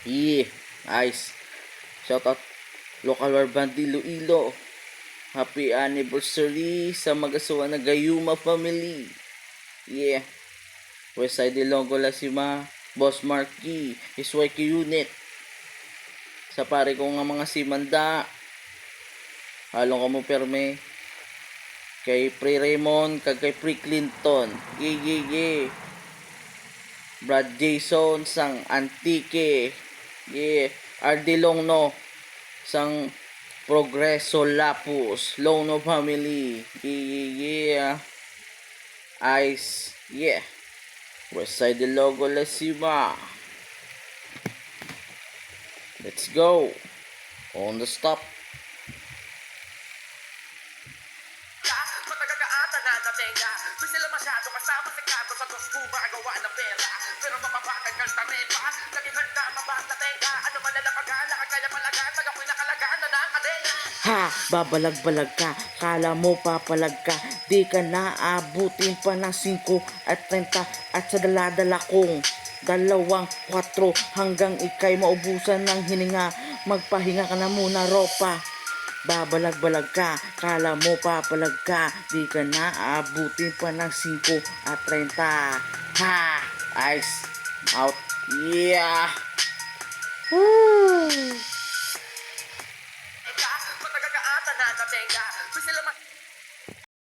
Yeah, nice. Shoutout local war band Iloilo. Happy anniversary sa mag-asawa na Gayuma family. Yeah. Westside Ilonggo Lasima, Boss Marky, SYQ Unit. Sa pare ko nga mga simanda. Halong ka mo perme. Kay Pre Raymond, kag kay Pre Clinton. Yeah. Brad Jason, sang Antique. Yeah. RD Longno, sang Progreso Lapus. Longno family. Yeah. Ice. Yeah. Westside Ilonggo Lasima. Let's go. On the stop. Matagagaatan na natenga. Kung sila masyado kasama si Kato sa dos gumagawa ng pera. Pero mapapakag kang tarepa. Naging handa mabasa tenga. Ano man nalapagala ka kaya palagan. Pag ako'y nakalagaan na nakadena. Ha, babalag-balag ka, kala mo papalag ka, di ka naabutin pa ng 5 at 30 at sa daladala kong 2, 4 hanggang ikay maubusan ng hininga, magpahinga ka na muna ropa. Babalag-balag ka, kala mo papalag ka, di ka naabutin pa ng 5 at 30. Ha! Ice. Out. Yeah. Woo! Matagagaatan na natenga. Kung sila